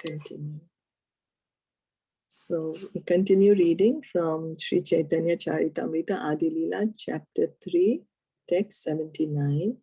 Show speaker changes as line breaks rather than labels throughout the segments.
continue. So we continue reading from Sri Caitanya Caritamrita Adi-Lila, chapter 3, text 79.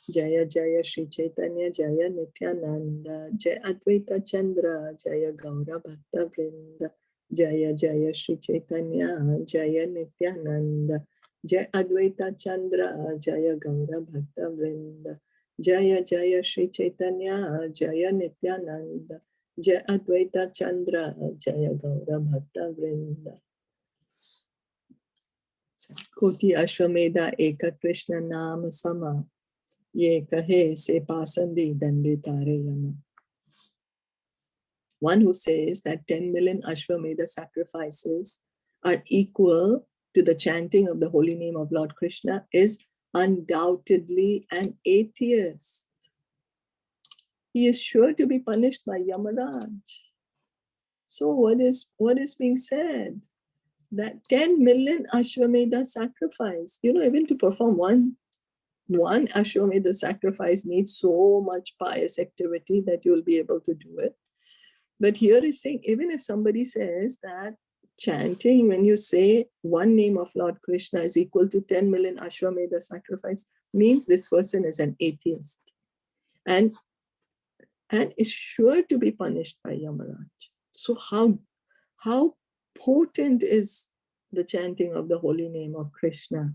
Jaya Jaya Sri Chaitanya Jaya Nityananda Jaya Advaita Chandra Jaya Gaura Bhakta Vrinda Jaya Jaya Sri Chaitanya Jaya Nityananda Jaya Advaita Chandra Jaya Gaura Bhakta Vrinda Jaya Jaya Sri Chaitanya Jaya Nityananda Jaya Advaita Chandra Jaya Gaura Bhakta Vrinda. Koti Ashwamedha Eka Krishna Nama Sama Ye kahe se pasandi dande tare yama. One who says that 10 million Ashwamedha sacrifices are equal to the chanting of the holy name of Lord Krishna is undoubtedly an atheist. He is sure to be punished by Yamaraj. So what is being said? That 10 million Ashwamedha sacrifice, even to perform one Ashwamedha sacrifice needs so much pious activity that you'll be able to do it. But here is saying, even if somebody says that chanting, when you say one name of Lord Krishna is equal to 10 million Ashwamedha sacrifice, means this person is an atheist and is sure to be punished by Yamaraj. So how potent is the chanting of the holy name of Krishna?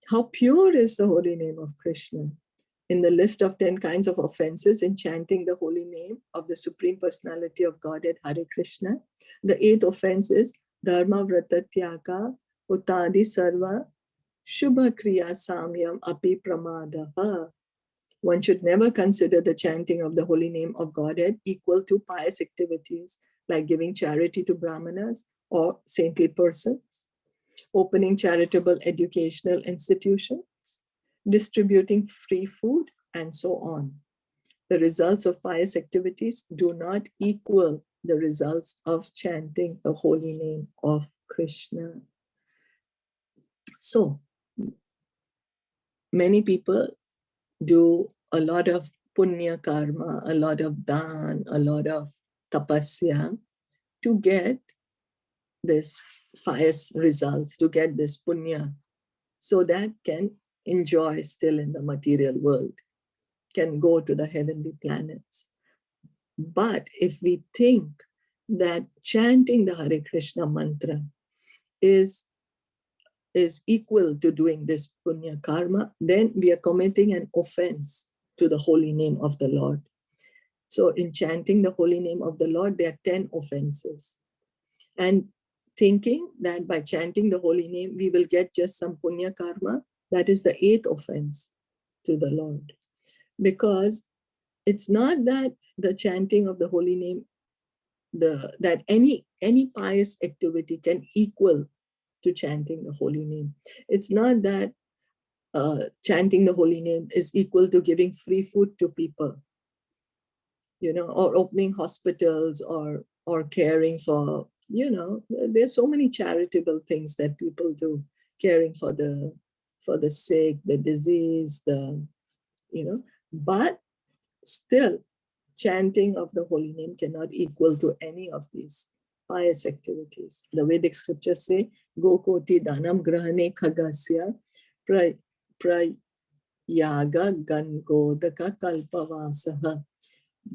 How pure is the holy name of Krishna? In the list of 10 kinds of offenses in chanting the holy name of the Supreme Personality of Godhead, Hare Krishna, the 8th offense is Dharma Vrata Tyaga Utadi Sarva Shubha Kriya Samyam Api Pramadaha. One should never consider the chanting of the holy name of Godhead equal to pious activities like giving charity to Brahmanas or saintly persons, opening charitable educational institutions, distributing free food, and so on. The results of pious activities do not equal the results of chanting the holy name of Krishna. So, many people do a lot of punya karma, a lot of dan, a lot of tapasya to get this pious results, to get this punya, so that can enjoy still in the material world, can go to the heavenly planets. But if we think that chanting the Hare Krishna mantra is equal to doing this punya karma, then we are committing an offense to the holy name of the Lord. So in chanting the holy name of the Lord, there are 10 offenses. And thinking that by chanting the holy name, we will get just some punya karma, that is the 8th offense to the Lord. Because it's not that the chanting of the holy name, that any pious activity can equal to chanting the holy name. It's not that chanting the holy name is equal to giving free food to people, or opening hospitals or caring for, there's so many charitable things that people do, caring for the sick, the disease, but still chanting of the holy name cannot equal to any of these pious activities. The Vedic scriptures say, Gokoti Danam Grahane Khagasya Prayaga Gangodaka Kalpavasaha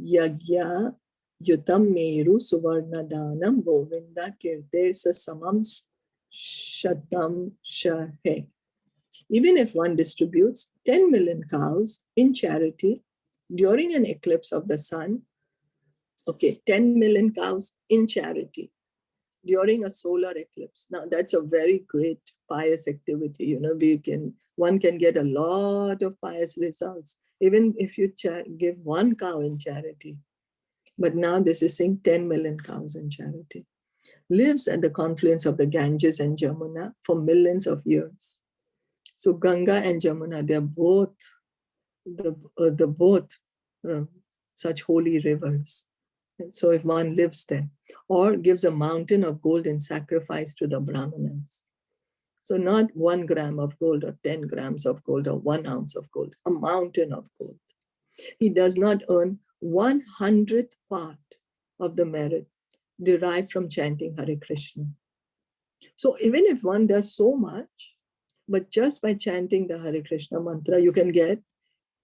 Yagya Yutam Meru Suvarna Danam Govinda Kirter Samam Shatam Shahe. Even if one distributes 10 million cows in charity during an eclipse of the sun, 10 million cows in charity during a solar eclipse. Now that's a very great pious activity. One can get a lot of pious results, even if you give one cow in charity. But now this is saying 10 million cows in charity. Lives at the confluence of the Ganges and Jamuna for millions of years. So Ganga and Jamuna, they're both such holy rivers. And so if one lives there, or gives a mountain of gold in sacrifice to the Brahmanas. So not 1 gram of gold or 10 grams of gold or 1 ounce of gold, a mountain of gold. He does not earn 100th part of the merit derived from chanting Hare Krishna. So even if one does so much, but just by chanting the Hare Krishna mantra, you can get,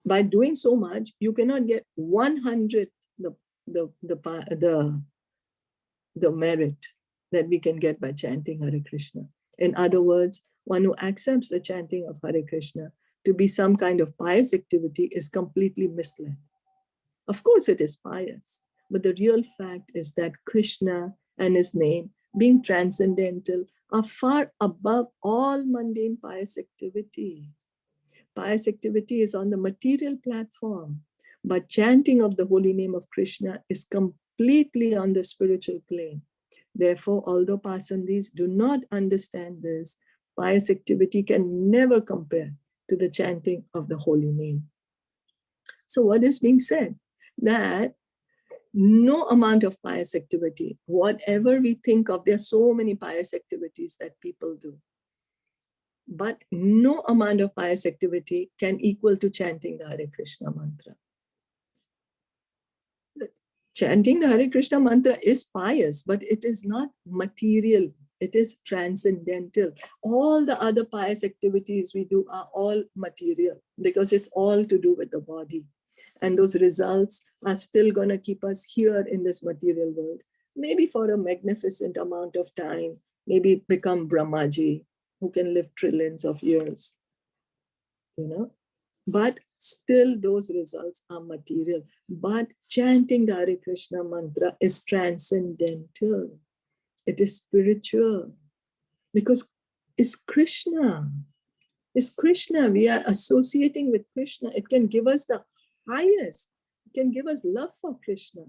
by doing so much, you cannot get 100th the merit that we can get by chanting Hare Krishna. In other words, one who accepts the chanting of Hare Krishna to be some kind of pious activity is completely misled. Of course, it is pious, but the real fact is that Krishna and his name, being transcendental, are far above all mundane pious activity. Pious activity is on the material platform, but chanting of the holy name of Krishna is completely on the spiritual plane. Therefore, although Pasandis do not understand this, pious activity can never compare to the chanting of the holy name. So what is being said? That no amount of pious activity, whatever we think of, there are so many pious activities that people do, but no amount of pious activity can equal to chanting the Hare Krishna mantra. Chanting the Hare Krishna mantra is pious, but it is not material. It is transcendental. All the other pious activities we do are all material because it's all to do with the body. And those results are still going to keep us here in this material world. Maybe for a magnificent amount of time, maybe become Brahmaji, who can live trillions of years, But still those results are material. But chanting the Hare Krishna mantra is transcendental. It is spiritual because it's Krishna. It's Krishna. We are associating with Krishna. It can give us the highest. It can give us love for Krishna.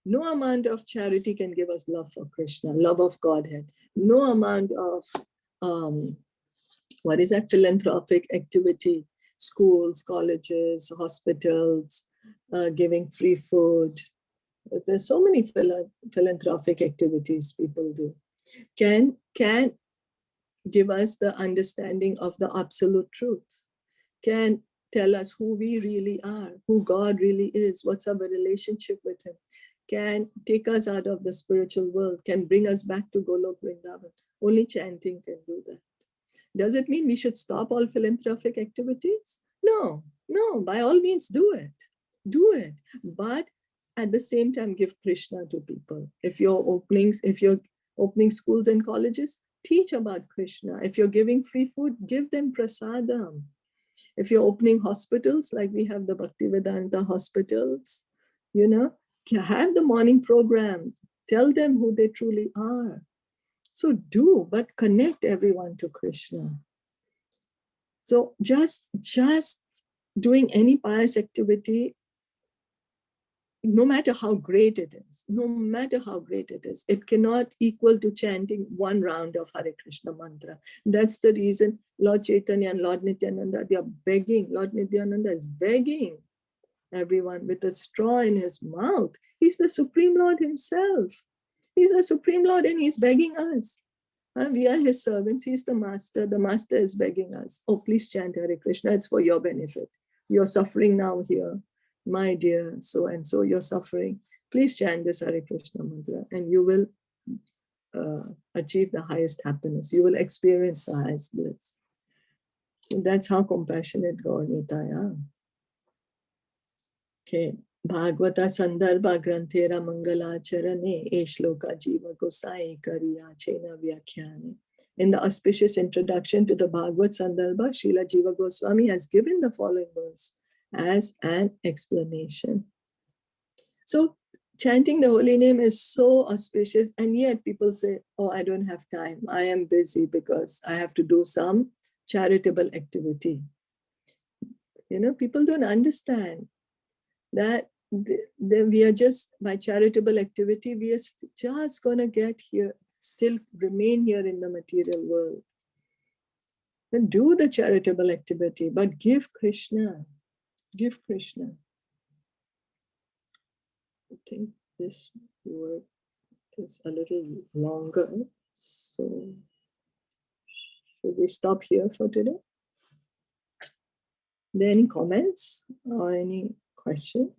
No amount of charity can give us love for Krishna, love of Godhead. No amount of, philanthropic activity, schools, colleges, hospitals, giving free food. There's so many philanthropic activities people do. Can give us the understanding of the absolute truth, can tell us who we really are, who God really is, what's our relationship with him, can take us out of the spiritual world, can bring us back to Golok Vrindavan. Only chanting can do that. Does it mean we should stop all philanthropic activities? No, by all means do it. But at the same time, give Krishna to people. If you're opening schools and colleges, teach about Krishna. If you're giving free food, give them prasadam. If you're opening hospitals, like we have the Bhaktivedanta hospitals, have the morning program. Tell them who they truly are. So do, but connect everyone to Krishna. So just doing any pious activity, no matter how great it is, it cannot equal to chanting one round of Hare Krishna mantra. That's the reason Lord Chaitanya and Lord Nityananda, they are begging. Lord Nityananda is begging everyone with a straw in his mouth. He's the Supreme Lord himself. He's the Supreme Lord and he's begging us. We are his servants. He's the master. The master is begging us. Oh, please chant Hare Krishna. It's for your benefit. You're suffering now here. My dear, so and so, you're suffering. Please chant this Hare Krishna mantra and you will achieve the highest happiness. You will experience the highest bliss. So that's how compassionate God Nitaya. Okay. Bhagavata Sandarbha Granthera Mangalacharane Eshloka Jiva Gosai Kariya Chena Vyakhyane. In the auspicious introduction to the Bhagavad Sandarbha, Srila Jiva Goswami has given the following verse as an explanation. So chanting the holy name is so auspicious, and yet people say, oh, I don't have time. I am busy because I have to do some charitable activity. People don't understand that we are just, by charitable activity, we are just going to get here, still remain here in the material world. And do the charitable activity, but give Krishna. Give Krishna. I think this word is a little longer. So should we stop here for today? Are there any comments or any questions?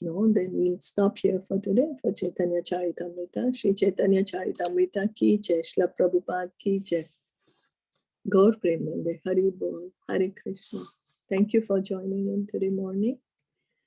no, then we'll stop here for today for Caitanya Caritamrita. Shri Caitanya Caritamrita ki jai, Srila Prabhupada ki jai. Gaur Premanande, Hari Bol, Hare Krishna. Thank you for joining in today morning.